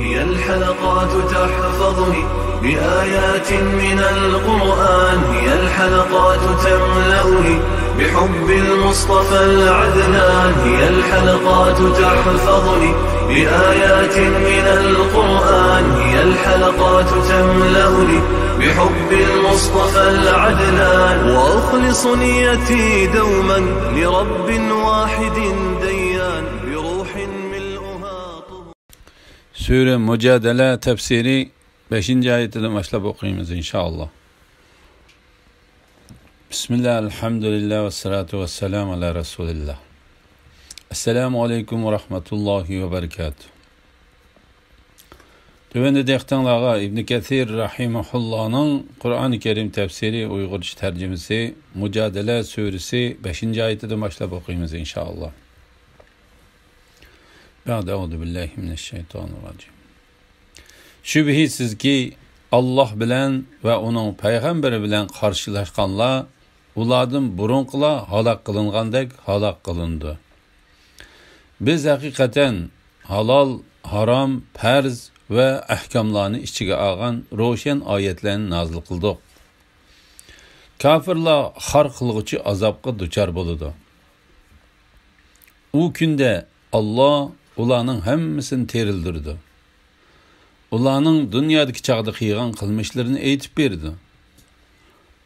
هي الحلقات تحفظني بآيات من القرآن، هي الحلقات تملأني بحب المصطفى العدنان، هي الحلقات تحفظني بآيات من القرآن، هي الحلقات تملأني بحب المصطفى العدنان، وأخلص نيتي دوما لرب واحد ديان بروح ملؤها طهور. Sure Mücadele tefsiri 5. ayetinden başlayıp okuyayım inşallah. Bismillah, elhamdülillah ve salatu ve selamu ala Resulillah. Esselamu aleyküm ve rahmetullahi ve berekatuhu. Tövende dektanlağa İbn Kathir rahimahullah'ın Kur'an-ı Kerim tefsiri Uygurca tercümesi Mücadele suresi 5. ayetinden başlayıp okuyayım inşallah. Ba'de billahi mineşşeytanirracim. Şübhisiz ki Allah bilen ve onun peygamberi bilen karşılaşkanlar ulardan burunqıla halak kılingandek halak kılındı. Biz hakikaten halal, haram, farz ve ahkamlarını içige algan roşen ayetlerini nazil kıldık. Kafirler har kılgıcı azapqa duçar boludu. O günde Allah ularning hammasini terildirdi. Ularning dunyodagi chaqda qilgan qilmishlarini aytib berdi.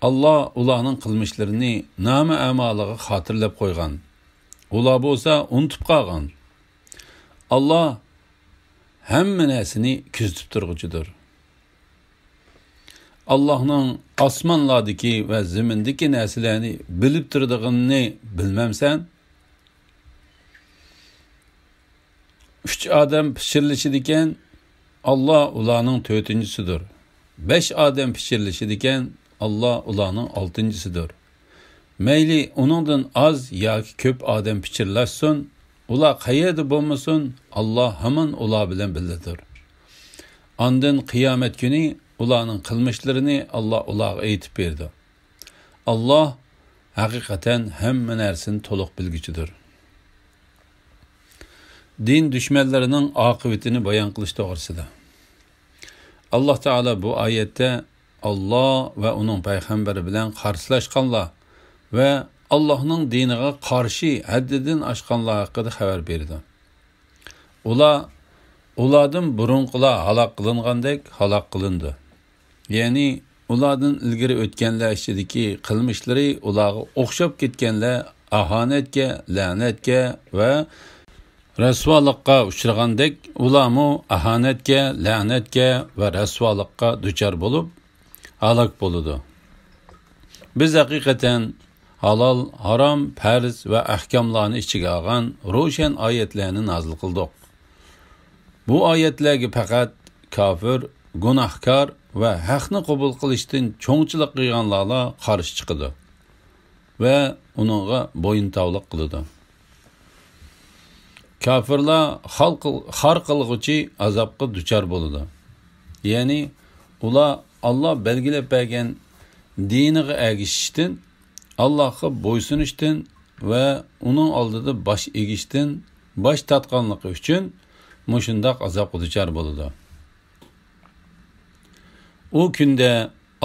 Allah ularning qilmishlarini nomi amaliga xotirlab qo'ygan. Ular bo'lsa unutib qolgan. Allah hamma narsani kuzatib turguchidir. Allohning osmonlardagi va zimindagi narsalarni bilib turdig'ini bilmamsan? 3 odam pishirilishi Allah ularning 4-chisidir. 5 odam pishirilishi Allah ularning 6-chisidir. Mayli uningdan az yoki ko'p odam pichirlashsin, ular qayerda bo'lmasin, Allah hamon ular bilan birgadir. Ondan qiyomat kuni ularning qilmishlarini Allah ularga aytib berdi. Allah haqiqatan hamma narsani to'liq bilguchidir. Din düşmanlarının akıbetini bayan kılış doğrusida. Allah Teala bu ayette Allah ve onun peygamberi bilen karşılaşkanlar ve Allah'ın dinine karşı haddidin aşkanlar hakkında haber berdi. Ulardan burunqıla halak kılingandek halak kılındı. Yani ulardan ilgiri ötkenler içindeki kılmışları ularga okşap ketkenler ahanetke, lanetke ve rasvolikqa uchragandek ularmu ahanatga, la'natga va rasvolikqa duchor bo'lib halok bo'ladi. Biz haqiqatan halol, harom, farz va ahkamlarni ichiga olgan ro'shan oyatlarni nazil qildik. Bu oyatlarga faqat kofir, gunohkor va haqni qabul qilishdan cho'ngchilik qilganlarga qarshi chiqadi va uningga bo'yintovlik qiladi. Kafirlar har qilg'uchi azobga duchor bo'ladi. Ya'ni ular Allah belgilab bergan diniga ergishishdan, Allohga bo'ysunishdan va uning oldida bosh egishdan, bosh tatqanligi uchun mushundoq azobga duchor bo'ladi. O kunda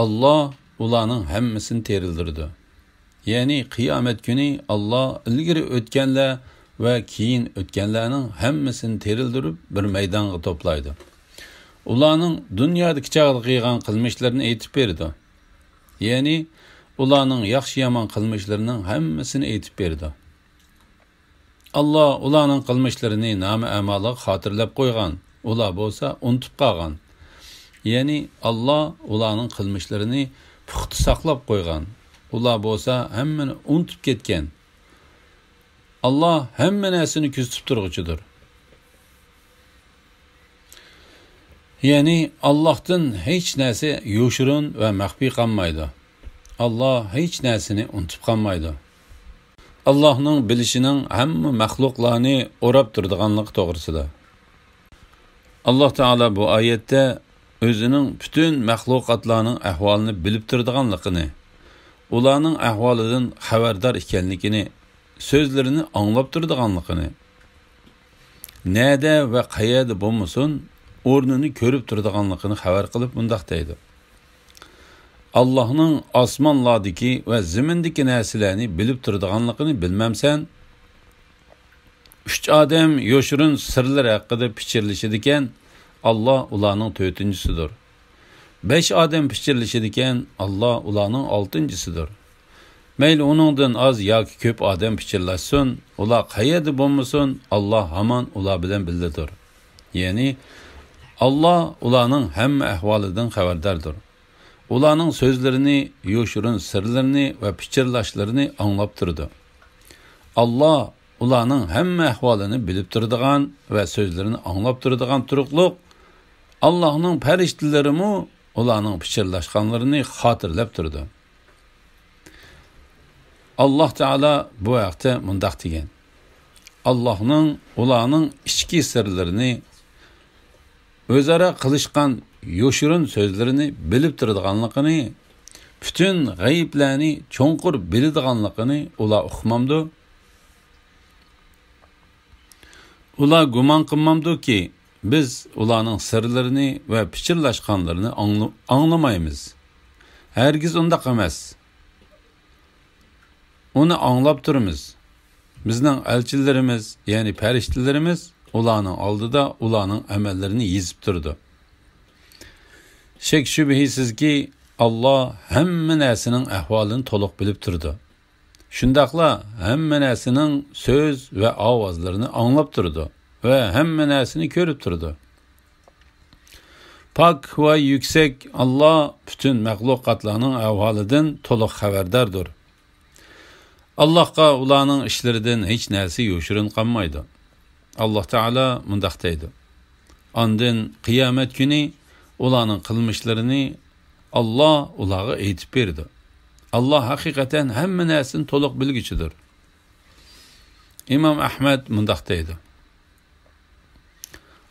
Allah ularning hammasini terildirdi. Ya'ni qiyomat kuni Allah ilgari o'tganlar ve keyin o'tganlarning hammasini terildirib bir maydonga to'playdi. Ularning dunyodagi chaqda qilgan qilmishlarini aytib berdi. Ya'ni ularning yaxshi yomon qilmishlarining hammasini aytib berdi. Allah ularning qilmishlarini nomi amaliga xotirlab qo'ygan. Ular bo'lsa unutib qolgan. Ya'ni Allah ularning qilmishlarini puxta saqlab qo'ygan. Ular bo'lsa hammani unutib ketgan. Allah hamma narsani kuzatib turguchidir. Ya'ni Allohdan hech narsa yoshirin va maxfiy qolmaydi. Allah hech narsani unutib qolmaydi. Allohning bilishining hamma maxluqlarni o'rab turadiganligi to'g'risida. Allah Teala bu oyatda o'zining butun maxluqotlarning ahvolini bilib turadiganligini, ularning ahvolidan xabardor ekanligini, sözlerini anlap turadiganligini, nede ve qayerda bo'lmasin o'rnini ko'rib turadiganligini xabar qilib bundoq deydi. Allohning osmonlardagi va zimindagi narsalarni bilib turadiganligini bilmamsan? 3 odam yoshirin sirlar haqida pichirlashadigan, Alloh ularning 4-chisidir. 5 odam pichirlashadigan, Alloh ularning 6-chisidir. Mayli uningdan az yoki ko'p odam pichirlashsin, ular qayerda bo'lmasin, Alloh hamon ular bilan birgadir. Ya'ni Alloh ularning hamma ahvolidan xabardordir. Ularning so'zlarini, yoshirin sirlarini va pichirlashlarini anglab turdi. Alloh ularning hamma ahvolini bilib turadigan va so'zlarini anglab turadigan turuqliq Allohning farishtalarimi ularning pichirlashganlarini xotirlab turdi. Alloh Taala bu vaqtda mundaq degan: Allohning ularning ichki sirlarini, o'zaro qilishgan yoshirin so'zlarini bilib turadiganligini, bütün g'ayiblarni cho'nqur biladiganligini ular uqmamdi. Ular gumon qilmamdiki, biz ularning sirlarini va pichirlashganlarini anglamaymiz. Hergiz undaq emas. Onu anglab turimiz. Bizning elchilarimiz, ya'ni farishtalarimiz ularning oldida ularning amallarini yezib turdi. Shek shubhisizki, Alloh hamma narsaning ahvolini to'liq bilib turdi. Shundaqla hamma narsaning so'z va ovozlarini anglab turdi va hamma narsani ko'rib turdi. Pak va yuksak Alloh bütün mahluqotlarning ahvolidan to'liq xabardordir. Allohga ularning ishlaridan hech narsa yoshirin qolmaydi. Alloh Taala mundaq deydi: Ondan qiyomat kuni ularning qilmishlarini Alloh ularga aytib berdi. Alloh haqiqatan hamma narsani to'liq bilguchidir. İmam Ahmad mundaq deydi: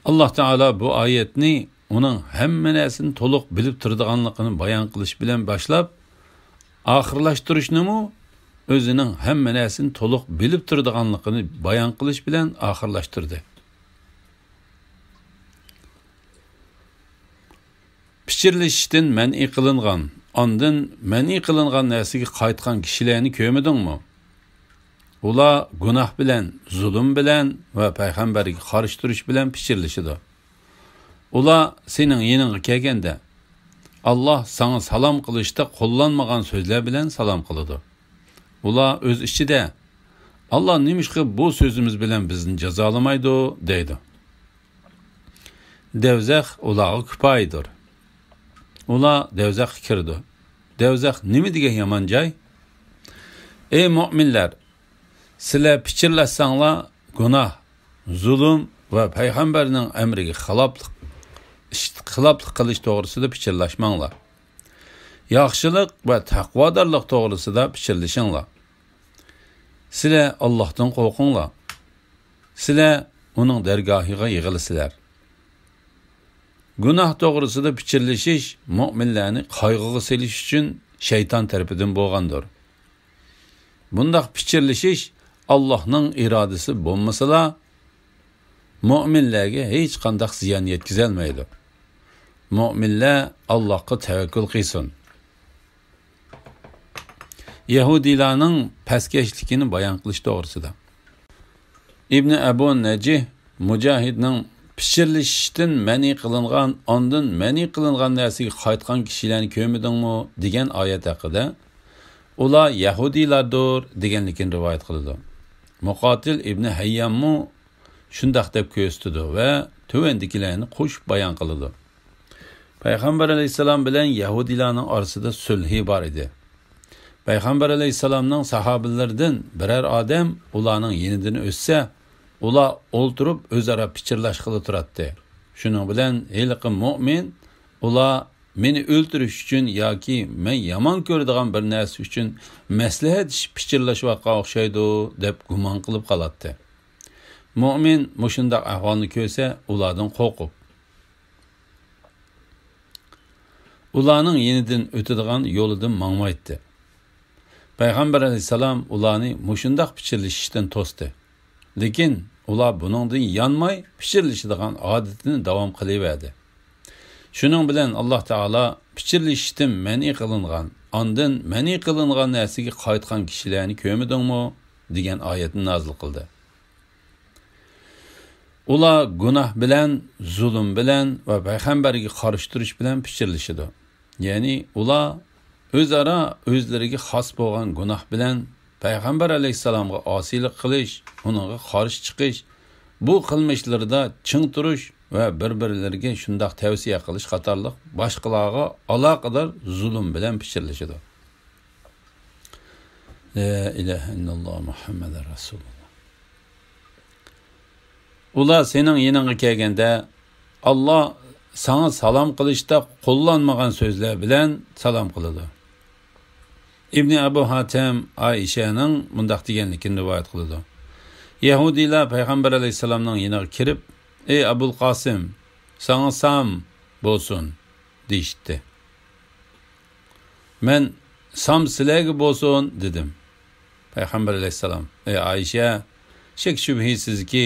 Alloh Taala bu oyatni uning hamma narsani to'liq bilib turadiganligini bayon qilish bilan boshlab, oxirlashtirishnimi o'zining hamma narsani to'liq bilib turadiganligini bayon qilish bilan oxirlashtirdi. Pichirlashishdan man'i qilingan, ondan man'i qilingan narsaga qaytgan kishilarni ko'midingmi? Ular gunoh bilan, zulm bilan va payg'ambarga qarshi turish bilan pichirlashidi. Ular sening yoningga kelganda Alloh sana salom qilishda qo'llanmagan so'zlar bilan salom qiladi. Ular o'z ichida Alloh nimishqa bu so'zimiz bilan bizni jazolamaydi deydi. Devzax ularga kifoyadir. Ular devzax kirdi. Devzax nima degan yomon joy? Ey mu'minlar, sizlar pichirlashsanglar gunoh, zulm va payg'ambarning amriga xiloflik qilish to'g'risida pichirlashmanglar. Yaxshilik va taqvodorlik to'g'risida pichirlashinglar. Sizlar Allohdan qo'rqinglar. Sizlar uning dargohiga yig'ilasizlar. Gunoh to'g'risida pichirlashish mu'minlarni qayg'uga selish uchun shayton tarafidan bo'lgandir. Bundaq pichirlashish Allohning irodasi bo'lmasa, mu'minlarga hech qanday ziyon yetkazolmaydi. Mu'minlar Allohga tavakkul qilsin. Yahudilarning paskashligini bayon qilish to'g'risida. İbn Abu Najih Mujahidning pichirlashishdan mani qilingan, ondan mani qilingan narsaga qaytgan kishilarni ko'midingmi degan oyat haqida ular Yahudilardir deganligini rivoyat qildi. Muqotil ibn Hayyammu shundaq deb ko'rsatdi va tuvandikilarni qo'shib bayon qildi. Payg'ambar alayhisalom bilan Yahudilarning orasida sulh bor edi. Payg'ambar alayhisalomning sahobalaridan biror odam ularning yenidan o'tsa, ular o'ltirib o'zaro pichirlash qilib turadi. Shuning bilan haliqi mu'min ular meni o'ldirish uchun yoki men yomon ko'radigan bir narsa uchun maslahat pichirlashga o'xshaydi deb gumon qilib qoladi. Mu'min mushundaq ahvolni ko'rsa, ulardan qo'rqib ularning yenidan o'tadigan yo'lidan mangmaydi. Payg'ambar alayhisalom ularni mushundaq pichirlashishdan to'sdi. Lekin ular buningdan yanmay pichirlashadigan odatini davom qilaverdi. Shuning bilan Alloh taolo pichirlashishdan ma'ni qilingan, ondan ma'ni qilingan narsaga qaytgan kishilarni ko'midingmi degan oyatni nozil qildi. Ular gunoh bilan, zulm bilan va payg'ambarga qarshi turish bilan pichirlashadi. Ya'ni ular o'zaro o'zlariga xos bo'lgan gunoh bilan payg'ambar alayhisalomga osiylik qilish, uningga qarshi chiqish, bu qilmishlarda ching turish va bir-birlariga shundoq tavsiya qilish qatorliq boshqalarga aloqador zulm bilan pichirlashadi. La ilaha illalloh Muhammadur Rasululloh. Ular sening yiningga kelganda Alloh sana salom qilishda qo'llanmagan so'zlar bilan salom qiladi. İbn Abu Hatim Aishaning mundaq deganligini rivoyat qiladi. Yahudilar payg'ambar alayhisalomning yiniga kirib, "Ey Abul Qasim, sana sam bo'lsin" deyishdi. Men sam sizlarga bo'lsin dedim. Payg'ambar alayhisalom, "Ey Aisha, shak shubhisizki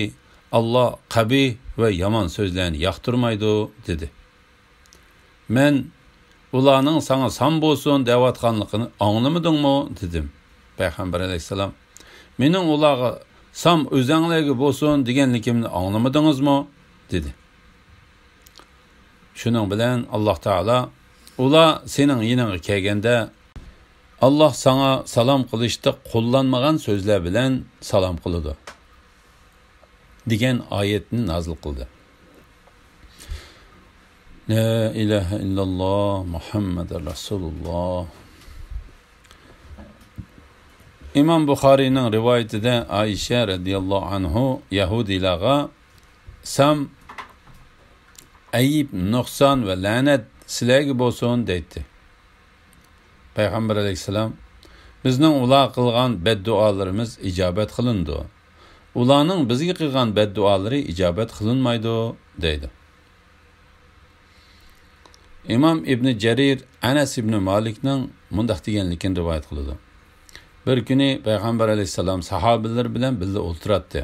Allah qabih ve yaman sözlerini yoqtirmaydi" dedi. Men ularning sana sam bo'lsin deyotganligini anglamadingmi dedim. Payg'ambar alayhisalom, "Mening ularga sam o'zinglarga bo'lsin deganligimni anglamadingizmi?" dedi. Shuning bilan Alloh taolo ular sening yiningga kelganda Alloh sana salom qilishda qo'llanmagan so'zlar bilan salom qiladi degan oyatni nozil qildi. La ilaha illalloh Muhammadur Rasululloh. İmam Buxoriyning rivoyatida Aisha radhiyallohu anhu Yahudilarga sam ayib, nuqson va la'nat sizlarga bo'lsin deydi. Payg'ambar alayhisalom, bizning ular qilgan bedduolarimiz ijobat qilindi. Ularning bizga qilgan bedduolari ijobat qilinmaydi deydi. İmam İbn Jarir Anas ibn Malikning mundaq deganligini rivoyat qiladi. Bir kuni payg'ambar alayhisalom sahobalar bilan birga o'tiradi.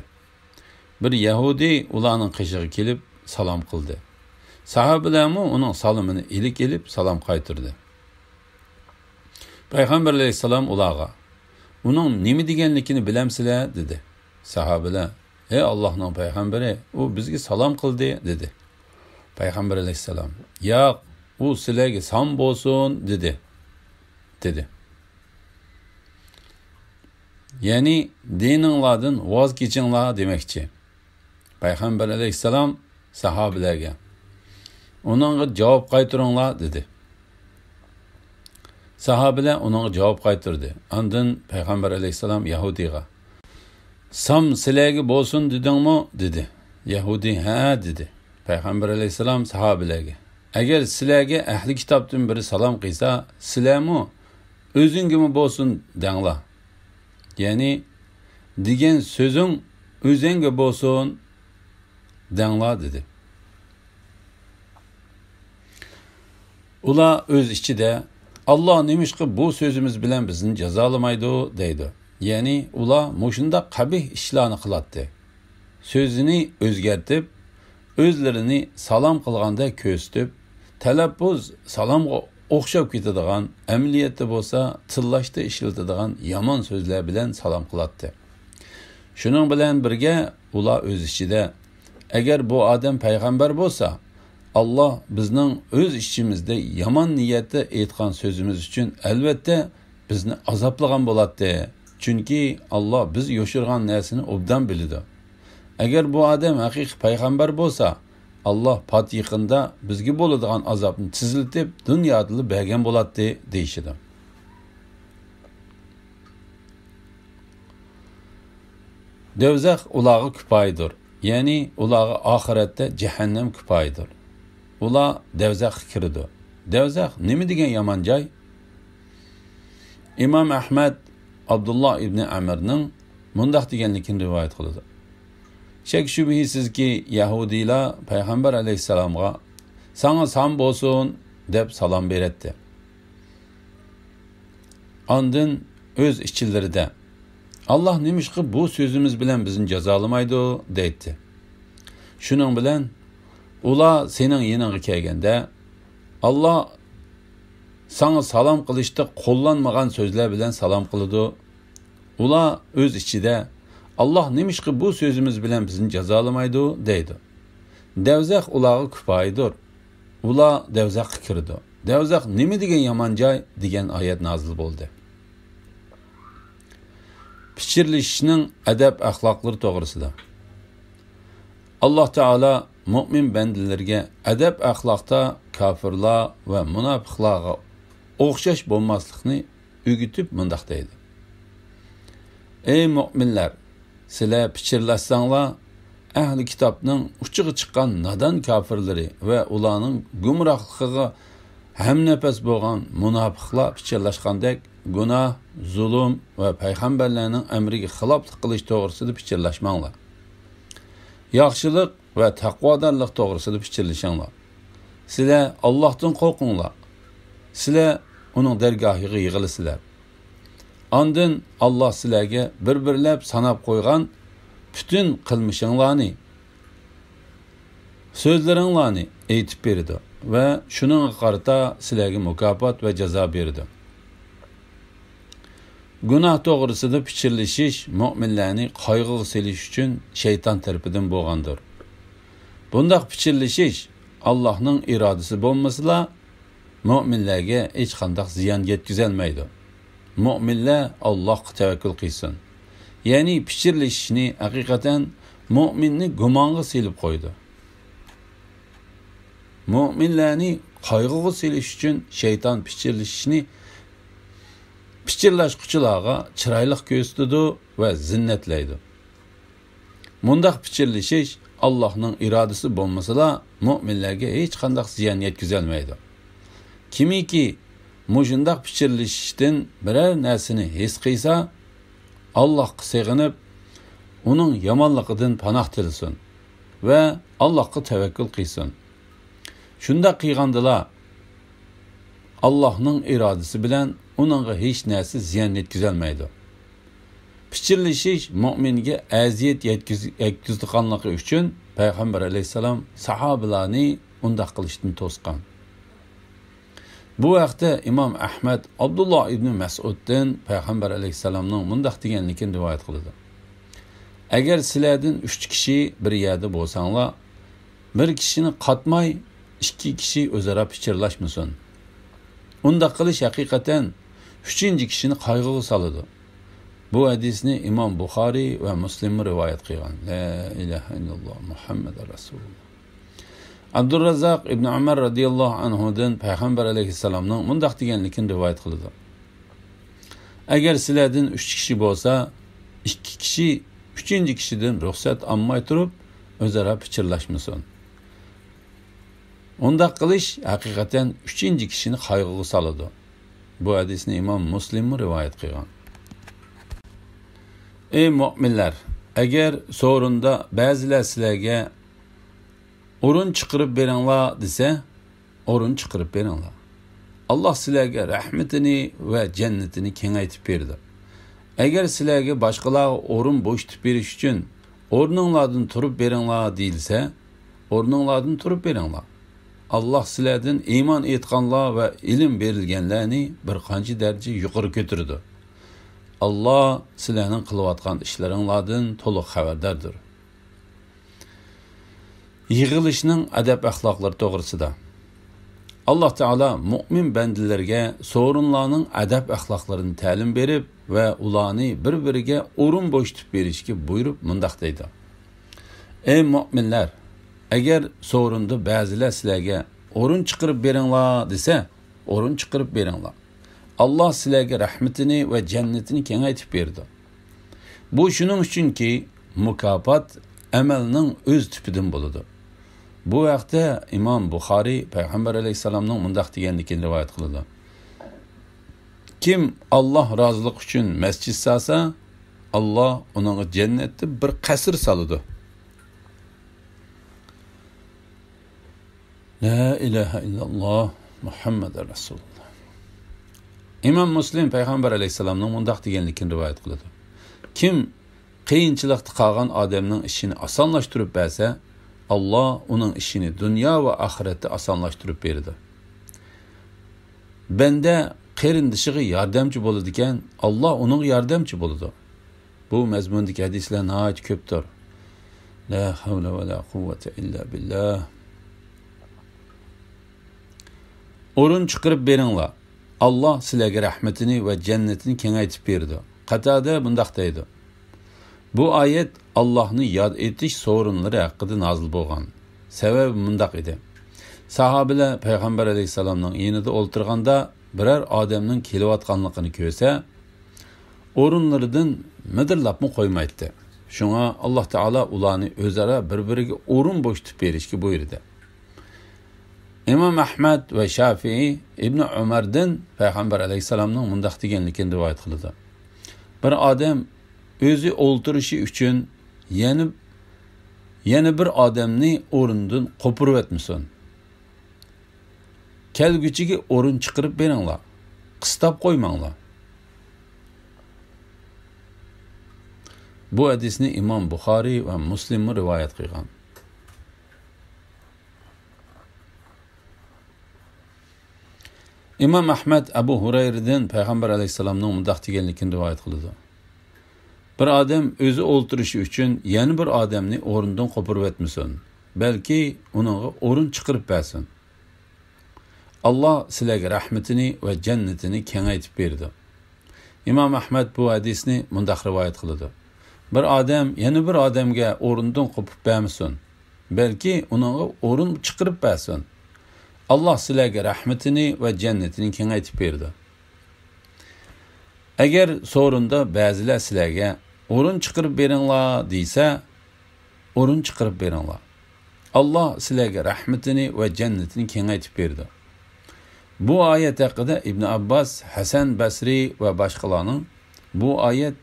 Bir Yahudi ularning qishig'iga kelib salom qildi. Sahobalarmi uning salomini ilik elib salom qaytirdi. Payg'ambar alayhisalom ularga, "Uning nima deganligini bilamsizlar?" dedi. Sahobalar, "Ey Allohning payg'ambari, u bizga salom qildi" dedi. Payg'ambar alayhisalom, "Yo'q, u sizlarga salom bo'lsin" dedi. Ya'ni dininglardan voz kechinglar demoqchi. Payg'ambar alayhisalom sahobalarga, "Uningga javob qaytaringlar" dedi. Sahobalar uningga javob qaytardi. Ondan payg'ambar alayhisalom Yahudiga, "Sam sizlarga bo'lsin dedingmi?" dedi. Yahudi, "Ha" dedi. Payg'ambar alayhisalom sahobalarga, "Agar sizlarga ahli kitobdan biri salom qilsa, sizlarmi o'zingizmi bo'lsin denglar. Ya'ni degan so'zing o'zingga bo'lsin denglar" dedi. Ular o'z ichida Allah nimishqi bu sözümüz bilen bizni cezalamaydı deydi. Yani ular mushunda qabih ishlarni qiladi. Sözünü özgertib, özlerini salam qilganda ko'stib, talaffuz salamga o'xshab ketadigan, amaliyotda bo'lsa tillashda ishlatadigan yomon so'zlar bilan salam qiladi. Shuning bilan birga ular o'z ichida agar bu odam payg'ambar bo'lsa, Allah bizning o'z ichimizda yomon niyatda aytgan so'zimiz uchun albatta bizni azoblagan bo'ladi. Chunki Allah biz yoshirgan narsani obdan biladi. Agar bu odam haqiqiy payg'ambar bo'lsa, Allah pat yaqinda bizga bo'ladigan azobni tiziltib dunyoda bergan bo'ladi deyishdi. Dövzaq ularga kifoyadir. Ya'ni ularga oxiratda jahannam kifoyadir. Ular Devzaq kirdi. Devzaq nima degan yomon joy? İmam Ahmad Abdullah ibn Amirning mundaq deganligini rivoyat qiladi. Shak shubhisizki Yahudilar payg'ambar alayhisalomga "Sana salom bo'lsin" deb salom beradi. Ondan o'z ichlarida Allah nimişki bu sözümüz bilen bizni cezalamaydı deydi. Şunun bilen ula senin yanına kelgende Allah sana salam kılışta kullanmagan sözler bilen salam kılıdı. Ula öz içide Allah nimişki bu sözümüz bilen bizni cezalamaydı deydi. Devzak ulağı küpayıdır. Ula devzak kirdi. Devzak nimi degen yaman joy degan oyat nazil bo'ldi. Pichirlishning adab axloqlari to'g'risida. Alloh taolo mu'min bandalarga adab axloqda kofirlar va munofiqlarga o'xshash bo'lmaslikni o'rgatib mundaq deydi. Ey mu'minlar, sizlar pichirlashsanglar ahli kitobning uchiga chiqqan nadan kofirlari va ularning gumrohligiga hamnafas bo'lgan munofiqlar pichirlashgandek gunoh, zulm va payg'ambarlarning amriga xiloflik qilish to'g'risida pichirlashmanglar. Yaxshilik va taqvodorlik to'g'risida pichirlashinglar. Sizlar Allohdan qo'rqinglar. Sizlar uning dargohiga yig'ilasizlar. Ondan Alloh sizlarga bir-birlab sanab qo'ygan bütün qilmishinglarni, so'zlaringlarni aytib berdi va shuning qarata sizlarga mukofot va jazo berdi. Gunoh to'g'risida pichirlashish mu'minlarni qayg'uga solish uchun shayton tarafidan bo'lgandir. Bundaq pichirlashish Allohning irodasi bo'lmasa, mu'minlarga hech qanday ziyon yetkazolmaydi. Mu'minlar Allohga tavakkul qilsin. Ya'ni pichirlashishni haqiqatan mu'minni gumonga silib qo'ydi. Mu'minlarni qayg'uga solish uchun shayton pichirlashquchilarga chiroyli ko'rsatdi va zinnatlaydi. Mundaq pichirlashish Allohning irodasi bo'lmasa, mu'minlarga hech qanday ziyon yetkazolmaydi. Kimiki mushundaq pichirlashishdan biror narsani his qilsa, Allohga sig'inib, uning yomonligidan panoh tilsin va Allohga tavakkul qilsin. Shunda qilgandilar Allohning irodasi bilan uningga hech narsa ziyon yetkazolmaydi. Pichirlashish mu'minga aziyat yetkazganligi uchun payg'ambar alayhisalom sahobalarni undaq qilishdan to'sgan. Bu vaqtda Imom Ahmad Abdulloh ibn Mas'uddan payg'ambar alayhisalomning mundaq deganligini rivoyat qildi. Agar sizlardan 3 kishi bir yerda bo'lsanglar, bir kishini qatmay 2 kishi o'zaro pichirlashmasin. Undaq qilish haqiqatan 3-chi kishini qayg'uga soladi. Bu hadisni Imom Buxoriy va Muslim rivoyat qilgan. La ilaha illalloh Muhammadur Rasululloh. Abdurrazzaq ibn Umar radhiyallohu anhudan payg'ambar alayhisalomning mundaq deganligini rivoyat qildi. Agar sizlardan 3 kishi bo'lsa, 2 kishi 3-chi kishidan ruxsat olmay turib o'zaro pichirlashmasin. Undaq qilish haqiqatan 3-chi kishini qayg'uga soladi. Bu hadisni Imom Muslim rivoyat qilgan. Ey mu'minlar, agar so'rinda ba'zilar sizlarga o'rin chiqarib beringlar desa, o'rin chiqarib beringlar. Alloh sizlarga rahmatini va jannatini kengaytib berdi. Agar sizlarga boshqalarga o'rin bo'shatib berish uchun o'rninglardan turib beringlar deyilsa, o'rninglardan turib beringlar. Allah sizlardan iymon etganlar va ilm berilganlarni bir qancha daraja yuqori ko'tardi. Allah sizlarning qilayotgan ishlaringlardan to'liq xabardordir. Yig'ilishning adab axloqlari to'g'risida. Alloh taolo mu'min bandalarga so'rinlarning adab axloqlarini ta'lim berib va ularni bir-biriga o'rin bo'shatib berishga buyurib mundaq deydi. Ey mu'minlar, agar so'rinda ba'zilar sizlarga o'rin chiqarib beringlar desa, o'rin chiqarib beringlar. Allah sizlarga rahmatini va jannatini kengaytib berdi. Bu shuning uchunki mukofot amalning o'z tipidan bo'ladi. Bu vaqtda Imom Buxoriy payg'ambar alayhisalomning mundaq deganligini rivoyat qildi. Kim Allah rozilik uchun masjid salsa, Allah uningga jannatda bir qasr soladi. La ilaha illalloh Muhammadur Rasululloh. Imom Muslim payg'ambar alayhisalomning mundaq deganligini rivoyat qildi. kim qiyinchilikda qolgan odamning ishini osonlashtirib bersa, Allah uning ishini dunyo va oxiratda osonlashtirib berdi. Banda qarindishiga yordamchi bo'ladi ekan, Allah uning yordamchi bo'ladi. Bu mazmundagi hadislar nihoyat ko'pdir. La havla va la quvvata illa billah. O'rin chiqirib beringlar. Allah sizlarga rahmatini va jannatini kengaytib berdi. Qatada bundaq deydi. Bu oyat Allohni yod etish so'rinlari haqida nozil bo'lgan. Sababi bundaq edi. Sahobalar payg'ambar alayhisalomning yonida o'ltirganda biror odamning kelayotganligini ko'rsa, o'rinlaridan midirlabmi qo'ymaydi. Shunga Alloh taolo ularni o'zaro bir-biriga o'rin bo'shatib berishga buyurdi. İmam Ahmad ve Şafii İbn Umar'dan Peygamber Aleyhisselam'ın mundaq deganligini rivoyat qiladi. Bir odam o'zi o'ltirishi uchun yana bir odamni o'rindan qo'pirib etmasin. Kelguchiga o'rin chiqarib beringlar. Qistab qo'ymanglar. Bu hadisni İmam Buxoriy va Muslim rivoyat qilgan. İmam Ahmad Abu Hurayradan Peygamber Aleyhisselam'ın mundaq deganligini rivoyat qiladi. Bir odam o'zi o'ltirishi uchun yana bir odamni o'rindan qo'pirib etmasin, balki uninga o'rin chiqarib bersin. Allah sizlarga rahmatini va jannatini kengaytib berdi. İmam Ahmad bu hadisni mundaq rivoyat qiladi. Bir odam yana bir odamga o'rindan qo'pib bermasin, balki uninga o'rin chiqarib bersin. Allah sizlarga rahmatini va jannatini kengaytib berdi. Agar so'rinda ba'zilar sizlarga o'rin chiqarib beringlar desa, o'rin chiqarib beringlar. Allah sizlarga rahmatini va jannatini kengaytib berdi. Bu oyat haqida Ibn Abbas, Hasan Basri va boshqalarning bu oyat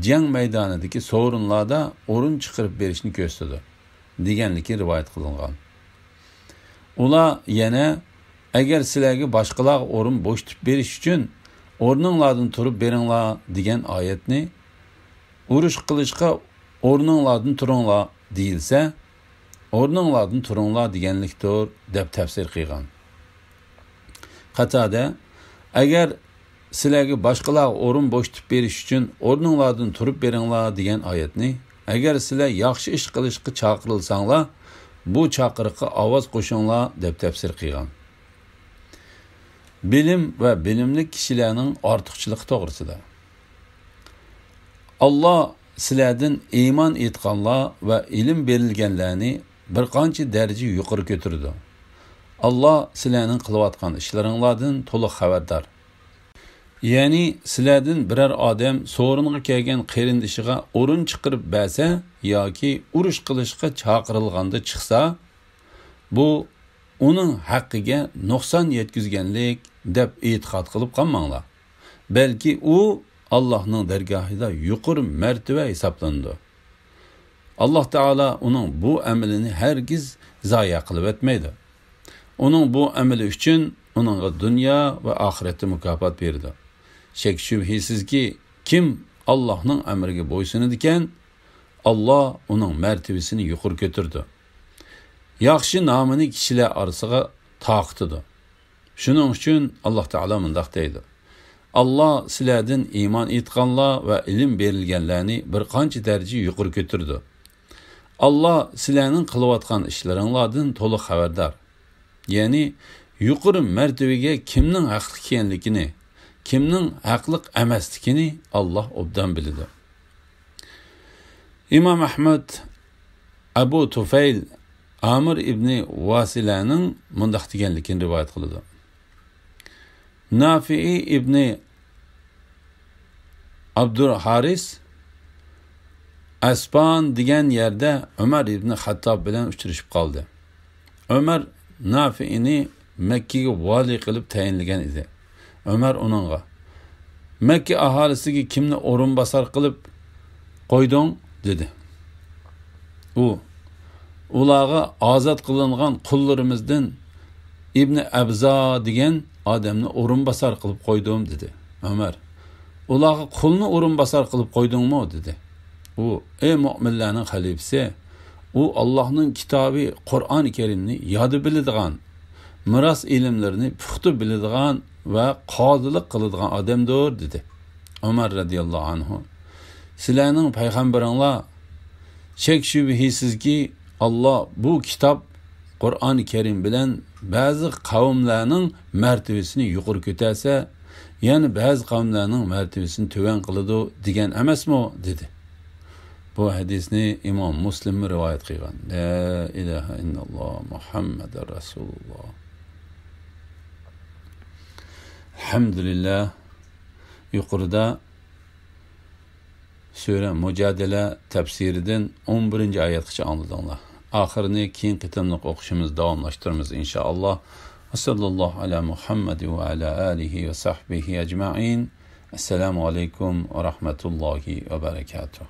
jang maydonidagi so'rinlarda o'rin chiqarib berishni ko'rsatdi deganligi rivoyat qilingan. Ular yana agar sizlarga boshqalar o'rin bo'shatib berish uchun o'rninglardan turib beringlar degan oyatni urush qilishga o'rninglardan turinglar deyilsa, o'rninglardan turinglar deganlikdir deb tafsir qilgan. Qatada agar sizlarga boshqalar o'rin bo'shatib berish uchun o'rninglardan turib beringlar degan oyatni agar sizlar yaxshi ish qilishga chaqirilsanglar, bu chaqiriqqa ovoz qo'shinglar deb tafsir qilgan. Bilim va bilimli kishilarning ortiqchiligi to'g'risida. Allah sizlardan iymon etganlar va ilm berilganlarni bir qancha daraja yuqori ko'tardi. Allah sizlarning qilayotgan ishlaringlardan to'liq xabardor. Ya'ni sizlardan biror odam so'ringa kelgan qarindishiga o'rin chiqarib bersa yoki urush qilishga chaqirilganda chiqsa, bu uning haqqiga nuqson yetkazganlik deb e'tiqod qilib qolmanglar. Balki u Allohning dargohida yuqori martaba hisoblandi. Alloh taolo uning bu amalini hargiz zoya qilib etmaydi. Uning bu amali uchun uningga dunyo va oxiratda mukofot berdi. Shak shubhisizki, kim Allohning amriga bo'ysunadi ekan, Allah uning martabasini yuqori ko'tardi. Yaxshi nomini kishilar orasiga taqtidi. Shuning uchun Alloh taolo mundaq deydi. Allah sizlardan iymon etganlar va ilm berilganlarni bir qancha daraja yuqori ko'tardi. Allah sizlarning qilayotgan ishlaringlardan to'liq xabardor. Ya'ni yuqori martabaga kimning haqli ekanligini, kimning haqli emasligini Allah obdan biladi. İmam Ahmad Abu Tufayl Amir ibn Vasilaning mundaq deganligini rivoyat qiladi. Nafi'i ibn Abdur Haris Aspan degan yerda Umar ibn Xattob bilan uchrashib qoldi. Umar Nafi'ini Makkaga vali qilib tayinlagan edi. Umar uningga Makka aholisiga kimni o'rinbosar qilib qo'yding dedi. Ularga ozod qilingan qullarimizdan Ibn Abza degan odamni o'rinbosar qilib qo'ydim dedi. Umar ularga qulni o'rinbosar qilib qo'ydingmi dedi. U ey mu'minlarning xalifasi, u Allohning kitobi Qur'oni Karimni yodi biladigan, miros ilmlarini puxta biladigan va qodilik qiladigan odamdir dedi. Umar radhiyallohu anhu: sizlarning payg'ambaringlar shak shubhisizki Allah bu kitob Qur'oni Karim bilan ba'zi qavmlarning martabasini yuqori ko'tarsa, yani ba'zi qavmlarning martabasini tuvan qiladi degan emasmi dedi. Bu hadisni Imom Muslim rivoyat qilgan. La ilaha illalloh Muhammadur Rasululloh. Alhamdulillah, yuqorida Sura Mujadala tafsiridan 11. oyatgacha angladinglar. Oxirini keyin qitimliq o'qishimiz davomlashtiramiz inshaalloh. Sallallohu ala Muhammad va ala alihi va sahbihi ajma'in. Assalomu alaykum va rahmatullohi va barakatuh.